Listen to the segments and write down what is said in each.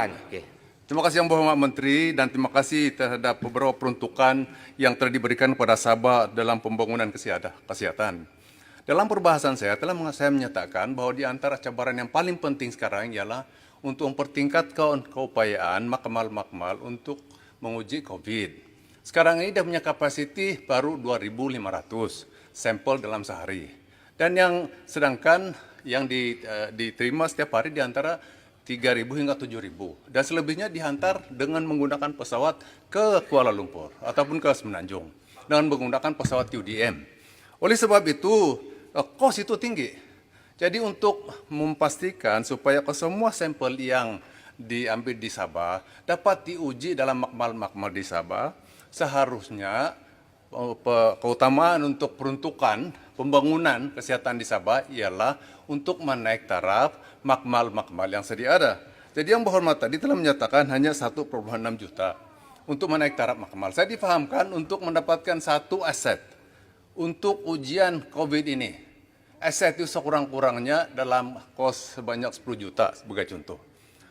Okey. Terima kasih Yang Berhormat Menteri dan terima kasih terhadap beberapa peruntukan yang telah diberikan kepada Sabah dalam pembangunan kesihatan. Dalam perbahasan saya saya menyatakan bahawa di antara cabaran yang paling penting sekarang ialah untuk mempertingkatkan keupayaan makmal untuk menguji COVID. Sekarang ini dia punya kapasiti baru 2.500 sampel dalam sehari. Dan sedangkan yang diterima setiap hari di antara 3.000 hingga 7.000 dan selebihnya dihantar dengan menggunakan pesawat ke Kuala Lumpur ataupun ke Semenanjung dengan menggunakan pesawat UDM. Oleh sebab itu, kos itu tinggi. Jadi untuk memastikan supaya semua sampel yang diambil di Sabah dapat diuji dalam makmal di Sabah, seharusnya keutamaan untuk peruntukan pembangunan kesehatan di Sabah ialah untuk menaik taraf makmal yang sedia ada. Jadi Yang Berhormat tadi telah menyatakan hanya 1,6 juta untuk menaik taraf makmal. Saya difahamkan untuk mendapatkan satu aset untuk ujian COVID ini. Aset itu sekurang-kurangnya dalam kos sebanyak 10 juta sebagai contoh.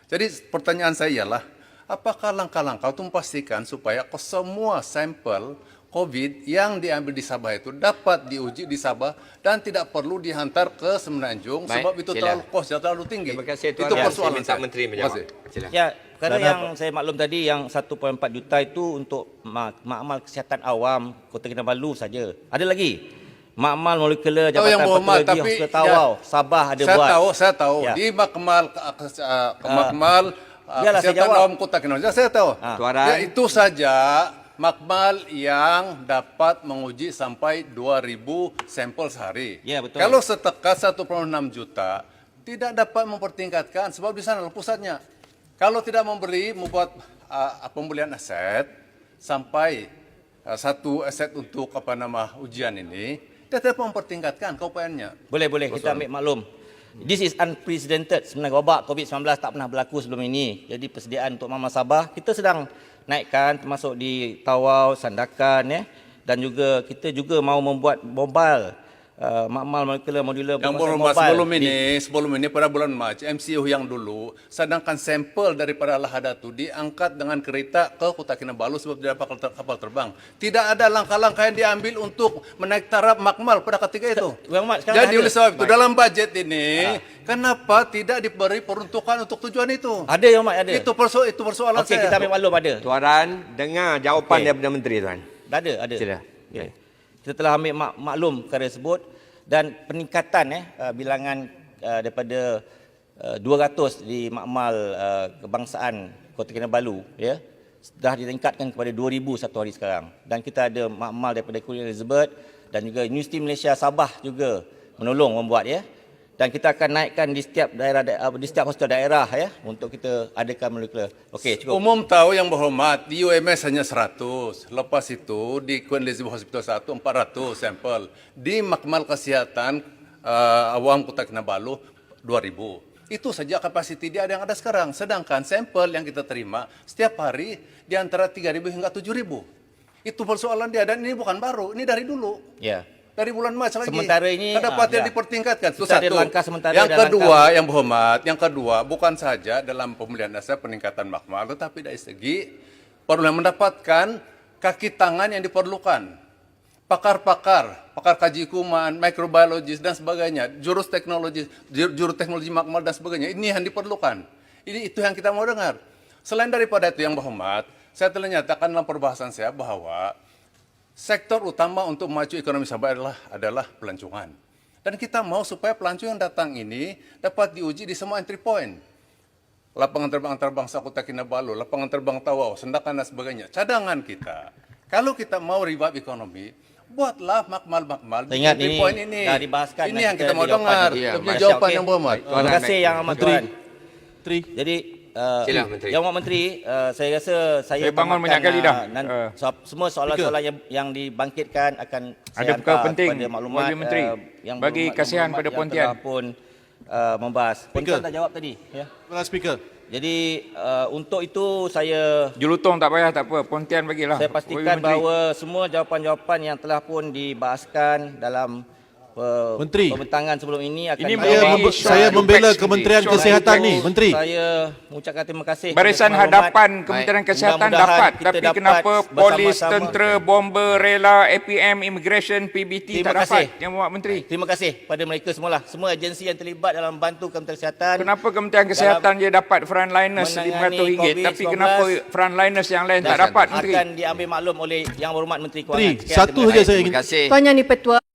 Jadi pertanyaan saya ialah, apakah langkah-langkah untuk memastikan supaya semua sampel COVID yang diambil di Sabah itu dapat diuji di Sabah dan tidak perlu dihantar ke Semenanjung. Baik, sebab itu kosnya terlalu tinggi. Terima kasih Tuan. Itu persoalan saya minta Menteri menjawab. Ya, perkara yang saya maklum tadi yang 1.4 juta itu untuk makmal kesihatan awam Kota Kinabalu saja. Ada lagi makmal molekular Jabatan Patologi Hospital Tawau, Sabah ada buat. Saya tahu. Ya. Di makmal kesihatan awam Kota Kinabalu saya tahu. Ya, itu saja makmal yang dapat menguji sampai 2.000 sampel sehari. Ya, betul. Kalau setekat 1,6 juta, tidak dapat mempertingkatkan sebab di sana pusatnya. Kalau tidak membuat pembelian aset sampai satu aset untuk ujian ini, dia tidak mempertingkatkan keupayaannya. Boleh, kita ambil maklum. This is unprecedented. Sebenarnya wabak COVID-19 tak pernah berlaku sebelum ini. Jadi persediaan untuk Mama Sabah, kita sedang naikkan termasuk di Tawau, Sandakan ya. Dan juga kita juga mau membuat mobile makmal molekular modular yang sebelum ini pada bulan Mac MCU yang dulu sedangkan sampel daripada Lahada itu diangkat dengan kereta ke Kota Kinabalu sebab tidak ada kapal terbang. Tidak ada langkah-langkah yang diambil untuk menaik taraf makmal pada ketika itu. Jadi oleh sebab itu dalam budget ini kenapa tidak diberi peruntukan untuk tujuan itu? Ada yang ada. Itu persoalan saya. Okey, kita ambil maklum ada. Tuan, dengar jawapan daripada Menteri Tuan. Ada. Sila. Okay. Kita telah ambil maklum perkara tersebut dan peningkatan bilangan daripada 200 di makmal kebangsaan Kota Kinabalu ya dah ditingkatkan kepada 2,000 satu hari sekarang. Dan kita ada makmal daripada Queen Elizabeth dan juga Universiti Malaysia Sabah juga menolong membuat ya. Dan kita akan naikkan di setiap daerah di setiap hospital daerah ya untuk kita adakan molekular. Okey, cukup. Umum tahu Yang Berhormat, di UMS hanya 100. Lepas itu di Queen Elizabeth Hospital 1 400 sampel. Di makmal kesihatan awam Kota Kinabalu 2.000. Itu saja kapasiti dia yang ada sekarang. Sedangkan sampel yang kita terima setiap hari di antara 3.000 hingga 7.000. Itu persoalan dia dan ini bukan baru, ini dari dulu. Ya. Dari bulan Mac lagi. Sementara ini dapat dipertingkatkan. Itu satu. Yang kedua, Yang Berhormat, bukan saja dalam pembelian aset peningkatan makmal, tetapi dari segi perlu mendapatkan kaki tangan yang diperlukan. Pakar kaji kuman, microbiologis dan sebagainya, jurus teknologi makmal dan sebagainya. Ini yang diperlukan. Itu yang kita mau dengar. Selain daripada itu Yang Berhormat, saya telah nyatakan dalam perbahasan saya bahwa sektor utama untuk maju ekonomi Sabah adalah pelancongan. Dan kita mau supaya pelancong yang datang ini dapat diuji di semua entry point. Lapangan terbang antarbangsa Kota Kinabalu, lapangan terbang Tawau, Sandakan dan sebagainya. Cadangan kita. Kalau kita mau revive ekonomi, buatlah makmal di entry point ini. Ini yang kita mau dengar. Jawaban Yang Berhormat. Terima kasih Yang Amat Tuan. Jadi Sila, Menteri. Yang Menteri, saya rasa saya bangun banyak kali dah. Semua soalan-soalan yang dibangkitkan akan ada saya perkara penting kepada maklumat Menteri yang bagi kasihan pada Pontian. Pun membahas. Pontian dah jawab tadi ya. Speaker. Jadi untuk itu saya Jelutong tak payah, tak apa. Pontian bagilah. Saya pastikan bahawa semua jawapan-jawapan yang telah pun dibahaskan dalam Menteri. pembentangan sebelum ini akan Ini Saya membela Short Kementerian Short Kesihatan ni, Short Menteri. Saya mengucapkan terima kasih. Barisan kepada Tuan Hadapan Kementerian Kesihatan Mudah-mudahan dapat, kita tapi dapat kenapa polis, bersama-sama. tentera, bomber, rela, APM, immigration, PBT Terima tak dapat? kasih. Yang Muhammad Menteri. Terima kasih pada mereka semualah. Semua agensi yang terlibat dalam bantu Kementerian Kesihatan. Kenapa Kementerian Kesihatan dia dapat frontliners menangani RM500, tapi COVID-19 kenapa frontliners yang lain tak dapat, Menteri? akan diambil maklum oleh Yang Berhormat Menteri Menteri, Kewangan. Sekian, satu terima saja kasih. saya Terima ingin kasih. Tuan Yang di-Pertua.